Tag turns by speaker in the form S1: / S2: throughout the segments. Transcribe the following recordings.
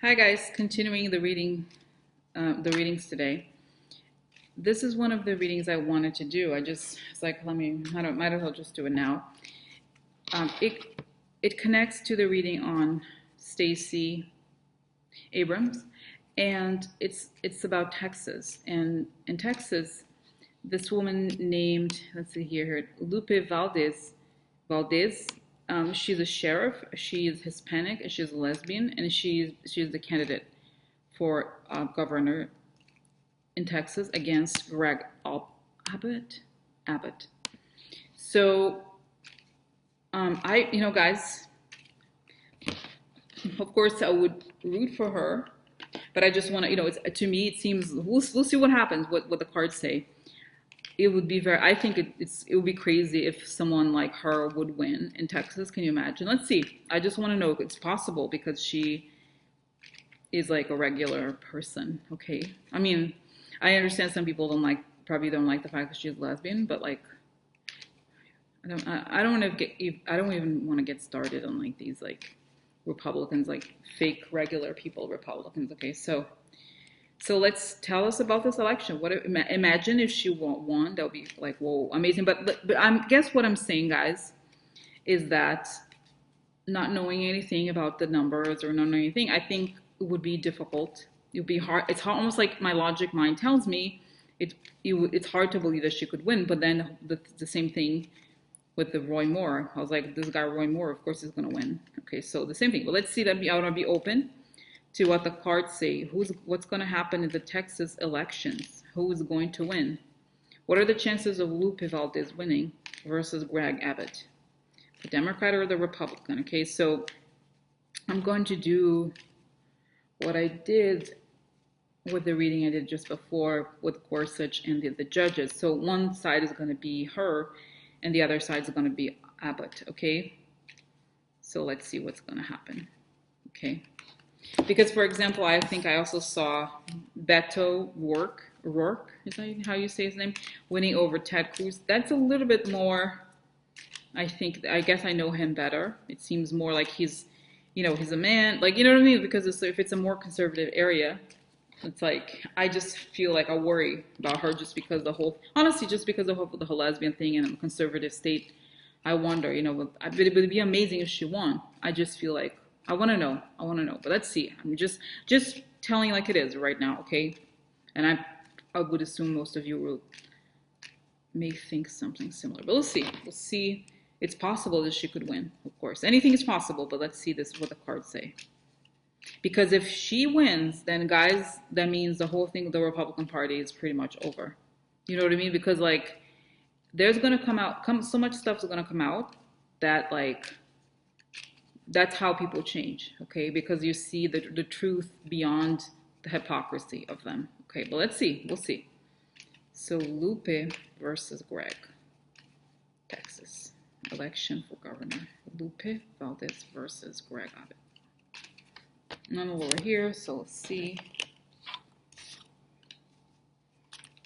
S1: Hi guys, continuing the readings today. This is one of the readings I wanted to do. It's like, might as well just do it now. It connects to the reading on Stacey Abrams, and it's about Texas. And in Texas, this woman named, let's see here, Lupe Valdez. She's a sheriff. She is Hispanic and she's a lesbian, and she's the candidate for governor in Texas against Gregg Abbott. Abbott. So, guys, of course, I would root for her, but I just want to, to me, it seems we'll see what happens. What the cards say. It would be I think it would be crazy if someone like her would win in Texas. Can you imagine? Let's see. I just want to know if it's possible because she is like a regular person. Okay. I mean, I understand some people probably don't like the fact that she's lesbian, but like, I don't want to I don't even want to get started on like these like Republicans, like fake regular people Republicans. Okay. So let's tell us about this election. Imagine if she won, that would be like, whoa, amazing. But guess what I'm saying, guys, is that not knowing anything about the numbers or not knowing anything, I think it would be difficult. It would be hard. It's hard, almost like my logic mind tells me it's hard to believe that she could win. But then the same thing with the Roy Moore. I was like, this guy Roy Moore, of course, is going to win. Okay, so the same thing. But let's see that. I want to be open to what the cards say. What's going to happen in the Texas elections? Who is going to win? What are the chances of Lupe Valdez winning versus Gregg Abbott? The Democrat or the Republican? Okay, so I'm going to do what I did with the reading I did just before with Gorsuch and the judges. So one side is going to be her and the other side is going to be Abbott, okay? So let's see what's going to happen, okay? Because, for example, I think I also saw Beto Rourke, is that how you say his name, winning over Ted Cruz. That's a little bit more, I guess I know him better. It seems more like he's a man, like, you know what I mean? Because if it's a more conservative area, it's like, I just feel like I worry about her just because honestly, just because of the whole lesbian thing in a conservative state. I wonder, but it would be amazing if she won. I just feel like, I want to know. But let's see. I'm just telling like it is right now, okay? And I would assume most of you may think something similar. But we'll see. We'll see. It's possible that she could win, of course. Anything is possible, but let's see what the cards say. Because if she wins, then guys, that means the whole thing with the Republican Party is pretty much over. You know what I mean? Because like, there's gonna so much stuff's gonna come out that like, that's how people change, okay? Because you see the truth beyond the hypocrisy of them. Okay, but let's see. We'll see. So Lupe versus Gregg, Texas. Election for governor. Lupe Valdez versus Gregg Abbott. None over here, so let's see.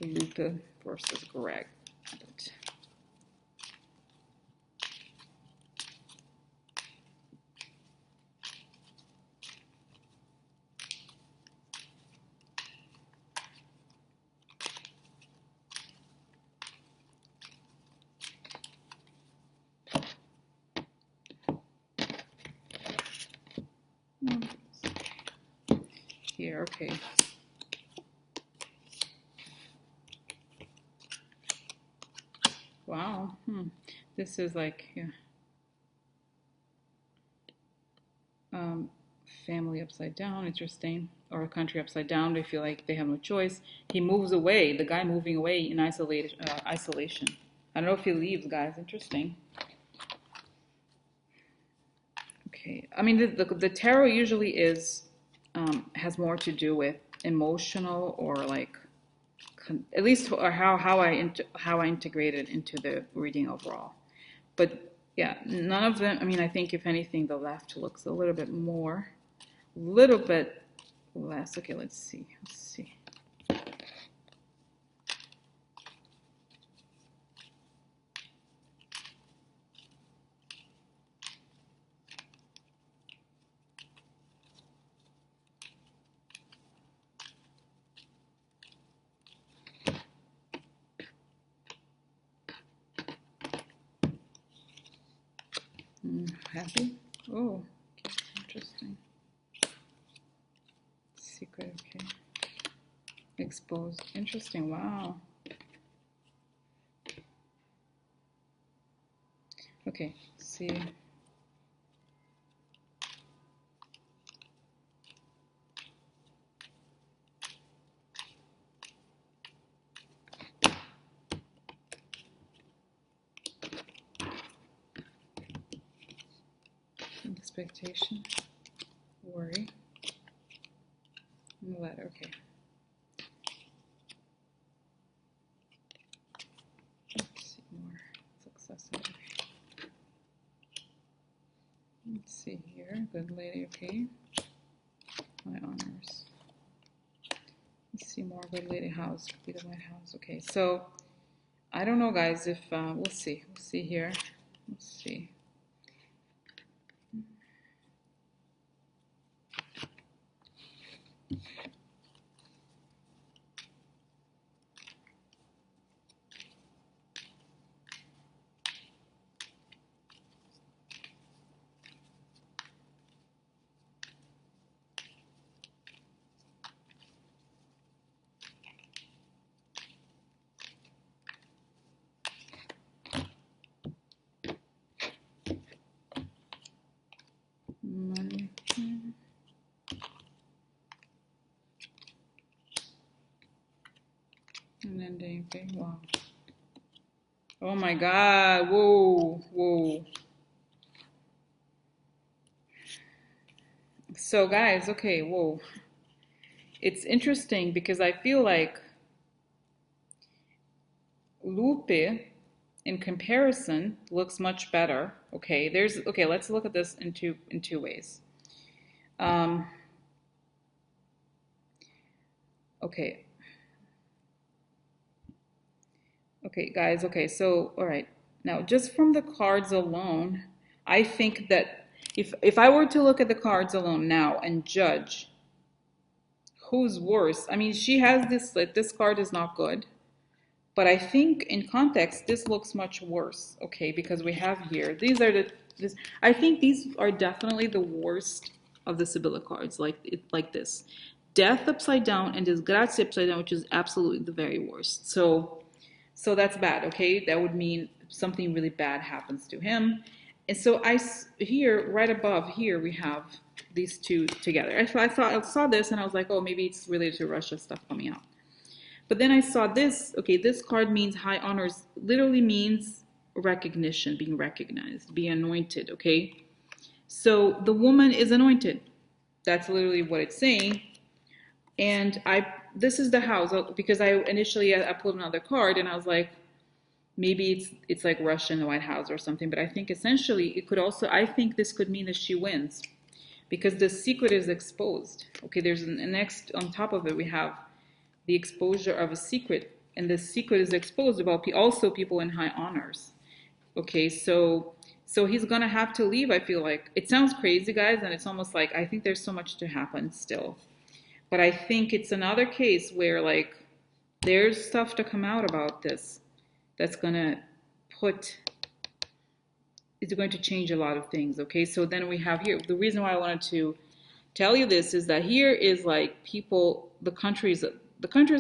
S1: Lupe versus Gregg Abbott. Here, okay. Wow. This is like, yeah. Family upside down, interesting. Or a country upside down. They feel like they have no choice. He moves away. The guy moving away in isolation. I don't know if he leaves, guys. Interesting. Okay. I mean, the tarot usually has more to do with emotional or like, at least or how I integrate it into the reading overall. But yeah, none of them. I mean, I think if anything, the left looks a little bit less. Okay, let's see. happy. Oh, okay, interesting. Secret, okay. Exposed. Interesting. Wow. Okay, see. Expectation, worry, and the letter. Okay. Let's see more. Success. Let's see here. Good lady. Okay. My honors. Let's see more. Good lady house. Could be the White House. Okay. So I don't know, guys. If we'll see. We'll see here. Let's see. Money. And then they, okay, wow. Oh my God, whoa, whoa. So guys, okay, whoa. It's interesting because I feel like Lupe, in comparison, looks much better. Okay, let's look at this in two ways. Okay. Okay, guys, okay, so, all right. Now, just from the cards alone, I think that if I were to look at the cards alone now and judge who's worse, I mean, she has this slit. This card is not good. But I think in context, this looks much worse, okay, because we have here, these are I think these are definitely the worst of the Sibylla cards, like this. Death upside down and Disgrazia upside down, which is absolutely the very worst. So that's bad, okay? That would mean something really bad happens to him. And so here, right above here, we have these two together. I saw this and I was like, oh, maybe it's related to Russia stuff coming out. But then I saw this, okay, this card means high honors, literally means recognition, being recognized, being anointed, okay? So the woman is anointed. That's literally what it's saying. And this is the house, because I initially pulled another card and I was like, maybe it's like Russia in the White House or something. But I think essentially it could also, I think this could mean that she wins because the secret is exposed. Okay, there's next on top of it, we have the exposure of a secret, and the secret is exposed about also people in high honors. Okay, so he's gonna have to leave. I feel like it sounds crazy, guys, and it's almost like I think there's so much to happen still, but I think it's another case where like there's stuff to come out about this that's gonna it's going to change a lot of things. Okay, so then we have here the reason why I wanted to tell you this is that here is like people, the country is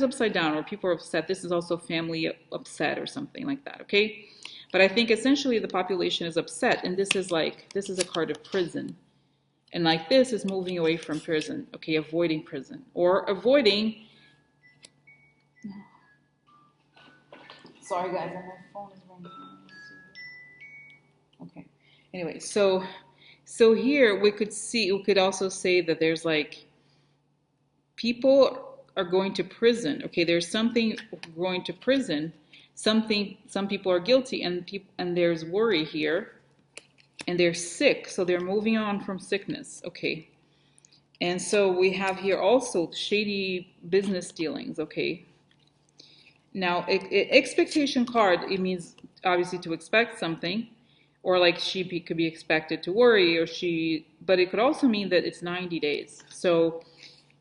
S1: upside down, or people are upset. This is also family upset or something like that, okay? But I think essentially the population is upset, and this is a card of prison. And like this is moving away from prison, okay, avoiding prison. Or avoiding, sorry guys, my phone is ringing. Okay, anyway, so here we could also say that there's like, people are going to prison. Okay, there's something going to prison. Some people are guilty, and there's worry here, and they're sick, so they're moving on from sickness. Okay, and so we have here also shady business dealings. Okay, now expectation card, it means obviously to expect something, or like could be expected to worry, but it could also mean that it's 90 days. So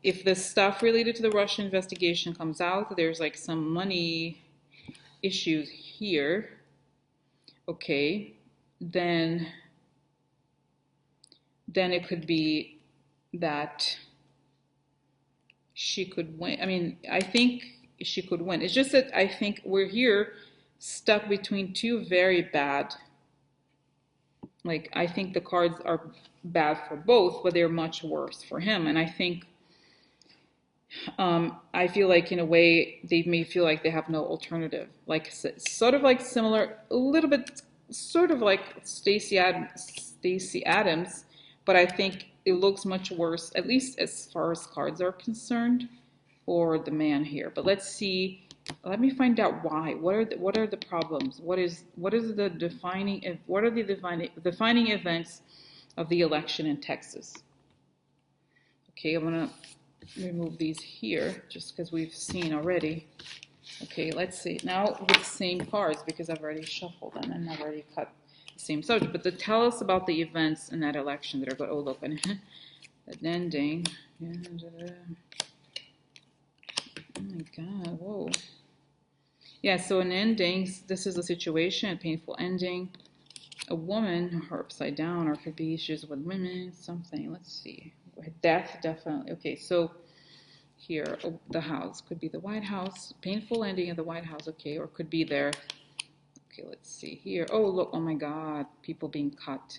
S1: if the stuff related to the Russia investigation comes out, there's like some money issues here, okay, then then it could be that she could win. I mean, I think she could win. It's just that I think we're here stuck between two very bad. Like, I think the cards are bad for both, but they're much worse for him. And I think, I feel like in a way they may feel like they have no alternative. Like, sort of like similar, a little bit, sort of like Stacey Adams, but I think it looks much worse, at least as far as cards are concerned, for the man here. But let's see. Let me find out why. What are the problems? What are the defining events of the election in Texas? Okay, I'm gonna remove these here just because we've seen already. Okay, let's see now with the same cards because I've already shuffled them and I've already cut the same subject. But to tell us about the events in that election that are good. Oh, look, an ending. Oh my God! Whoa. Yeah, so an ending, this is a situation, a painful ending. A woman, her upside down, or it could be issues with women, something. Let's see. Death, definitely. Okay, so here, the house. Could be the White House. Painful ending of the White House, okay, or could be there. Okay, let's see here. Oh, look, oh my God, people being cut.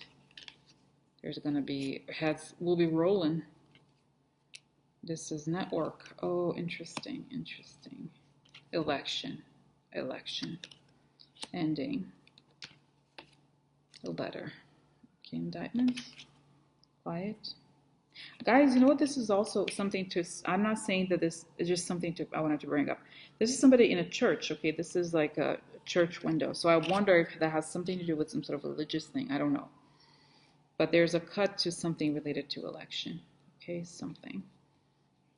S1: There's going to be, heads will be rolling. This is network. Oh, interesting, interesting. Election. Ending, a letter. Okay, indictments, quiet. Guys, you know what? This is also something to, I'm not saying that this is just something to, I wanted to bring up. This is somebody in a church, okay? This is like a church window. So I wonder if that has something to do with some sort of religious thing. I don't know. But there's a cut to something related to election, okay? Something.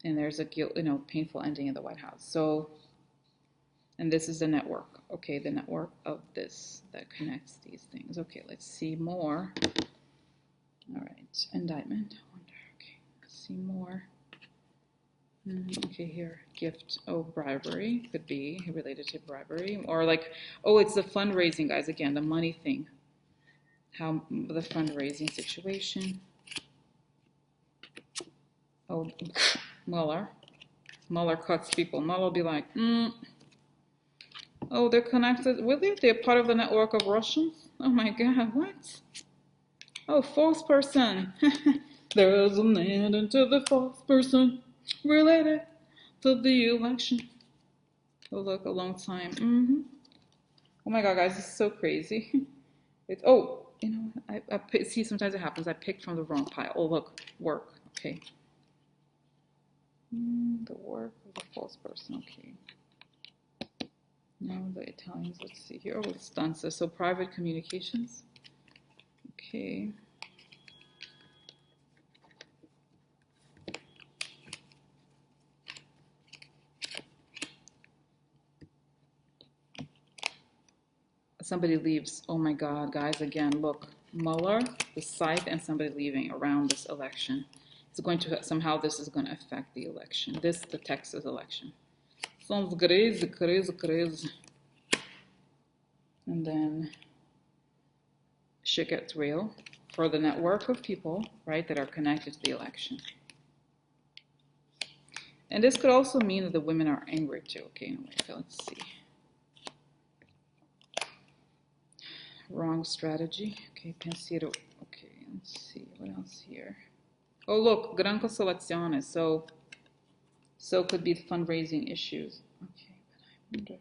S1: And there's a guilt, painful ending in the White House. So, and this is the network. Okay, the network of this that connects these things. Okay, let's see more. All right, indictment. I wonder. Okay, let's see more. Okay, here, gift. Oh, bribery could be related to bribery, or like, oh, it's the fundraising, guys. Again, the money thing. How the fundraising situation. Oh, Mueller. Mueller cuts people. Mueller will be like, oh, they're connected. Really? They're part of the network of Russians? Oh my God, what? Oh, false person. There's a man into the false person related to the election. Oh, look, a long time. Oh my God, guys, this is so crazy. It's, oh, I see, sometimes it happens. I picked from the wrong pile. Oh, look, work. Okay. The work of the false person. Okay. Now the Italians, let's see here. Oh, stanza. So private communications. Okay. Somebody leaves. Oh my God, guys, again, look. Mueller, the scythe, and somebody leaving around this election. It's going to, somehow this is going to affect the election. The Texas election. Sounds crazy, crazy, crazy. And then shit gets real for the network of people, right, that are connected to the election. And this could also mean that the women are angry too. Okay, anyway, so let's see. Wrong strategy. Okay, pensiero. Okay, let's see what else here. Oh, look, gran consolazione. So could be fundraising issues. Okay, but I wonder.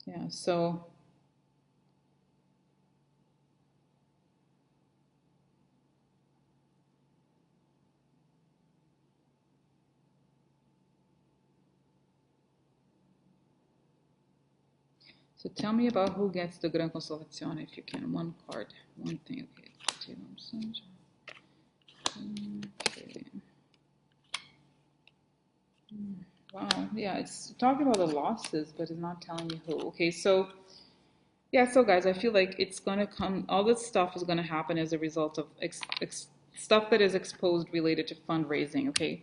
S1: Yeah, so tell me about who gets the gran consolazione if you can. One card, one thing. Okay. Okay. Wow, yeah, it's talking about the losses, but it's not telling me who. Okay, so yeah, so guys, I feel like it's gonna come. All this stuff is gonna happen as a result of stuff that is exposed related to fundraising. Okay,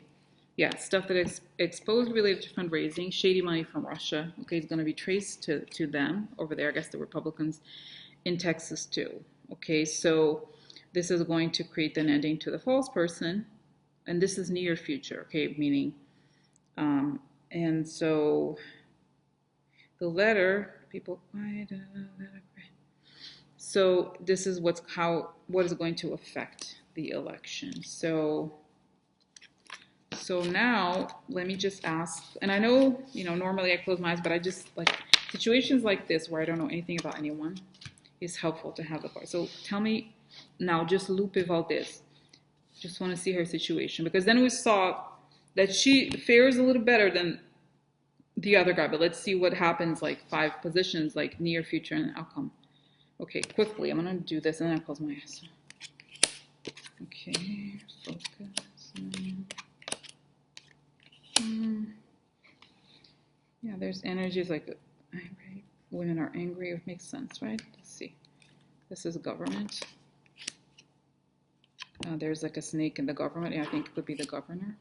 S1: Yeah, stuff that is exposed related to fundraising, shady money from Russia. Okay, it's going to be traced to them over there. I guess the Republicans in Texas too. Okay, so this is going to create an ending to the false person, and this is near future. Okay, meaning, and so the letter people. So this is what is going to affect the election. So now let me just ask, and I know, normally I close my eyes, but I just like situations like this where I don't know anything about anyone is helpful to have the card. So tell me now, just Lupe Valdez. Just want to see her situation, because then we saw that she fares a little better than the other guy, but let's see what happens like 5 positions, like near future and outcome. Okay, quickly, I'm going to do this and then I'll close my eyes. Okay, focus. Yeah, there's energies like angry. Women are angry. It makes sense, right? Let's see. This is government. There's like a snake in the government. Yeah, I think it could be the governor.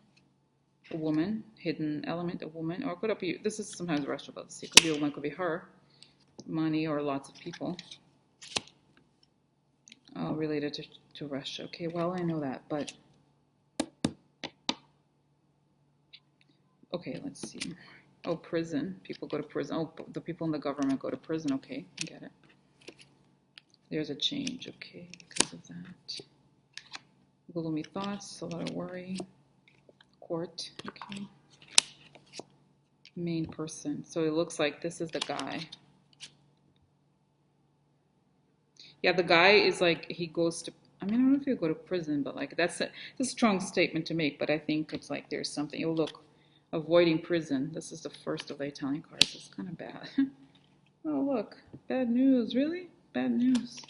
S1: A woman, hidden element, a woman, or it could be, this is sometimes Russia, but let's see, it could be a woman, it could be her. Money or lots of people related to Russia. Okay, well, I know that, but okay, let's see. Oh, prison. People go to prison. Oh, the people in the government go to prison. Okay, I get it. There's a change. Okay, because of that. Gloomy thoughts, a lot of worry. Court. Okay. Main person. So it looks like this is the guy. Yeah, the guy is like, he goes to, I mean, I don't know if he'll go to prison, but like that's a strong statement to make, but I think it's like there's something. Oh, look. Avoiding prison. This is the first of the Italian cards. It's kind of bad. Oh, look. Bad news. Really? Bad news.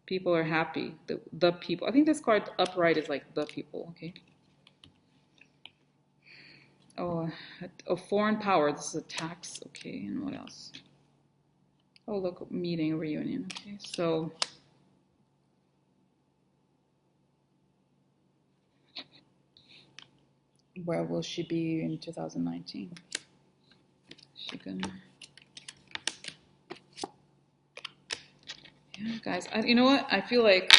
S1: People are happy. The people. I think this card upright is like the people. Okay. Oh, a foreign power. This is a tax. Okay. And what else? Oh, look. Meeting, reunion. Okay. So. Where will she be in 2019? She gonna... Yeah, guys, you know what? I feel like...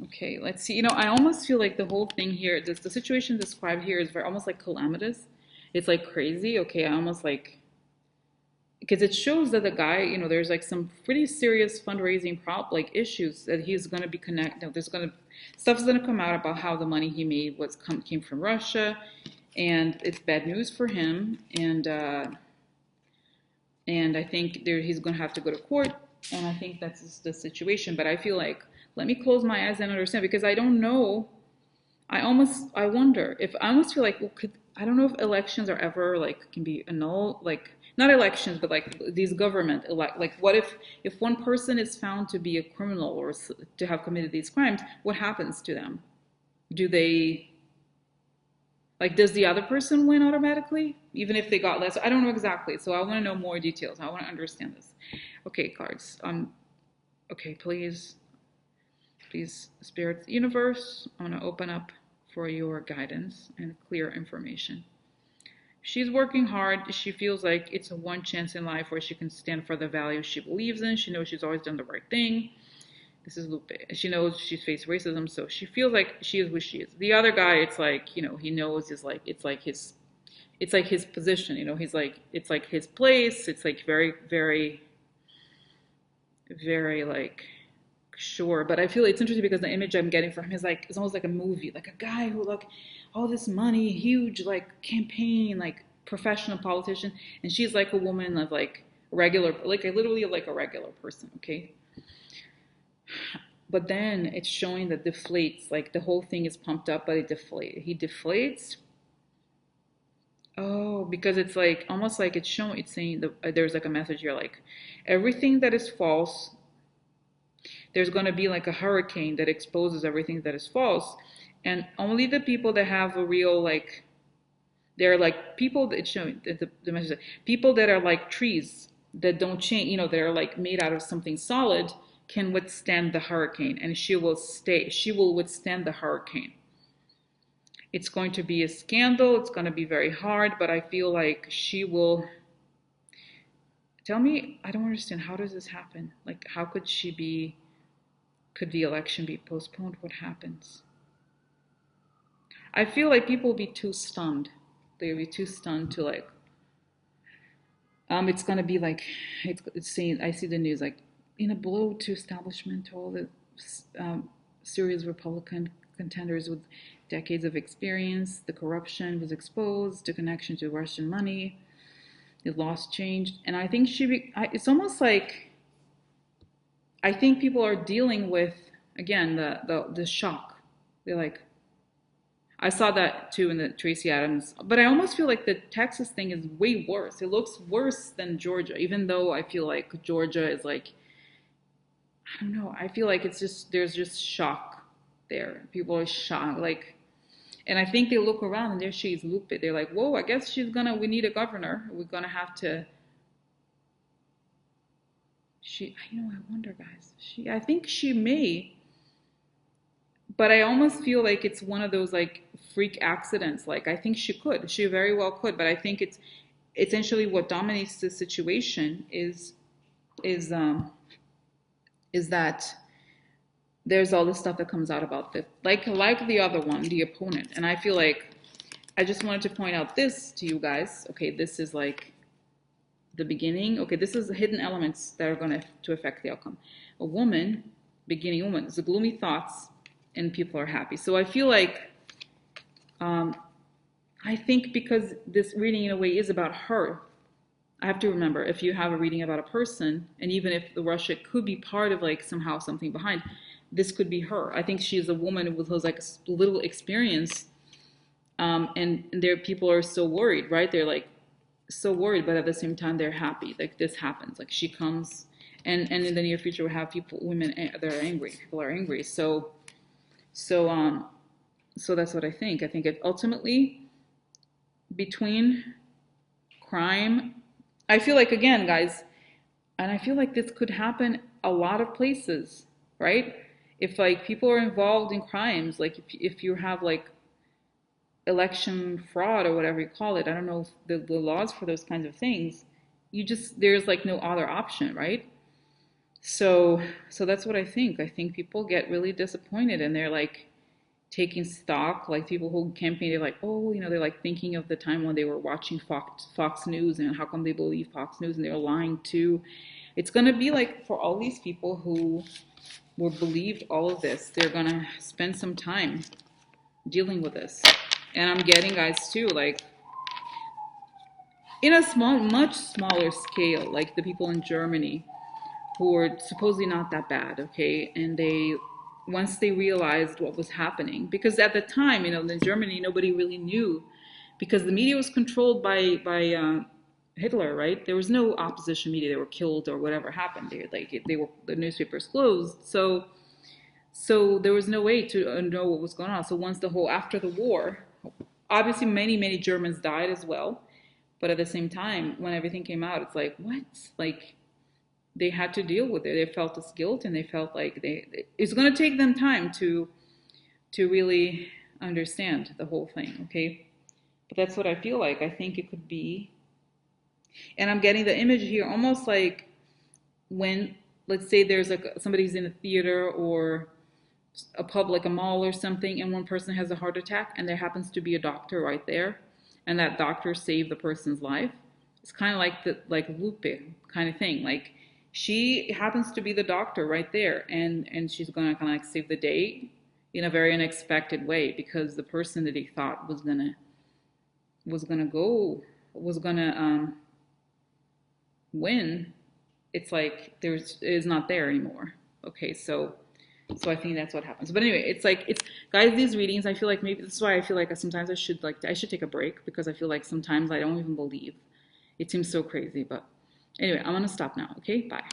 S1: Okay, let's see. I almost feel like the whole thing here, the situation described here is very almost like calamitous. It's like crazy. Okay, I almost like... Because it shows that the guy, there's like some pretty serious fundraising issues that he's going to be connected. Stuff's going to come out about how the money he made came from Russia, and it's bad news for him. And I think he's going to have to go to court, and I think that's the situation. But I feel like, let me close my eyes and understand, because I don't know. I wonder if, I almost feel like, well, I don't know if elections are ever can be annulled, not elections, but these government what if one person is found to be a criminal or to have committed these crimes, what happens to them? Do they, does the other person win automatically, even if they got less? I don't know exactly, so I want to know more details. I want to understand this. Okay, cards. Okay, please, Spirit, universe, I want to open up for your guidance and clear information. She's working hard. She feels like it's a one chance in life where she can stand for the values she believes in. She knows she's always done the right thing. This is Lupe. She knows she's faced racism, so she feels like she is what she is. The other guy, it's like, he knows it's like his position, he's like, it's like his place. It's like very, very, very sure. But I feel it's interesting because the image I'm getting from him is it's almost like a movie, like a guy who all this money, huge campaign, professional politician, and she's like a woman of regular, literally like a regular person. Okay. But then it's showing that deflates, the whole thing is pumped up, but he deflates. Oh, because it's almost it's saying there's a message here, everything that is false, there's going to be a hurricane that exposes everything that is false. And only the people that have a real, they're people that show the message, people that are like trees that don't change, that are made out of something solid, can withstand the hurricane, and she will withstand the hurricane. It's going to be a scandal, it's going to be very hard, but I feel like she will. Tell me, I don't understand, how does this happen? Like, how could the election be postponed? What happens? I feel like people will be too stunned. They'll be too stunned to like, it's gonna be like, it's saying, I see the news like, in a blow to establishment, all the serious Republican contenders with decades of experience, the corruption was exposed, the connection to Russian money, the laws changed, and I think it's almost like, I think people are dealing with, again, the shock. They're like, I saw that too in the Stacey Abrams, but I almost feel like the Texas thing is way worse. It looks worse than Georgia, even though I feel like Georgia is like, I don't know. I feel like there's just shock there. People are shocked, like, and I think they look around and there she is, Lupe. They're like, whoa, I guess we need a governor. We're gonna have to. I wonder, guys. I think she may. But I almost feel like it's one of those like freak accidents. Like, I think she very well could, but I think it's essentially what dominates the situation is that there's all this stuff that comes out about this, like the other one, the opponent. And I feel like I just wanted to point out this to you guys. Okay, this is like the beginning. Okay, this is the hidden elements that are going to affect the outcome. A woman, beginning woman, it's the gloomy thoughts, and people are happy. So I feel like, I think because this reading in a way is about her, I have to remember, if you have a reading about a person, and even if the Russia could be part of like somehow something behind, this could be her. I think she is a woman with like a little experience, and there people are so worried, right? They're like so worried, but at the same time they're happy. Like, this happens. Like, she comes, and in the near future we'll have women that are angry. People are angry. So that's what I think. I think it ultimately, between crime, I feel like, again, guys, and I feel like this could happen a lot of places, right? If like people are involved in crimes, like if you have like election fraud or whatever you call it, I don't know the laws for those kinds of things, there's like no other option, right? So that's what I think. I think people get really disappointed, and they're like taking stock, like people who campaign, they're like, oh, they're like thinking of the time when they were watching Fox News, and how come they believe Fox News, and they're lying too. It's going to be like, for all these people who were believed all of this, they're going to spend some time dealing with this. And I'm getting, guys, too, like, in a much smaller scale, like the people in Germany who were supposedly not that bad, okay? And once they realized what was happening, because at the time, in Germany, nobody really knew, because the media was controlled by Hitler, right? There was no opposition media. They were killed or whatever happened. The newspapers closed. So there was no way to know what was going on. So after the war, obviously many Germans died as well. But at the same time, when everything came out, it's like, what? Like, they had to deal with it. They felt this guilt, and they felt like it's going to take them time to really understand the whole thing, okay? But that's what I feel like. I think it could be, and I'm getting the image here, almost like when, let's say there's like somebody's in a theater or a mall or something, and one person has a heart attack, and there happens to be a doctor right there, and that doctor saved the person's life. It's kind of like Lupe kind of thing. Like, she happens to be the doctor right there, and she's gonna kind of like save the day in a very unexpected way, because the person that he thought was gonna win, it's like is not there anymore. Okay, so I think that's what happens. But anyway, it's guys, these readings, I feel like maybe this is why I feel like sometimes I should take a break, because I feel like sometimes I don't even believe. It seems so crazy, but anyway, I'm gonna stop now. Okay, bye.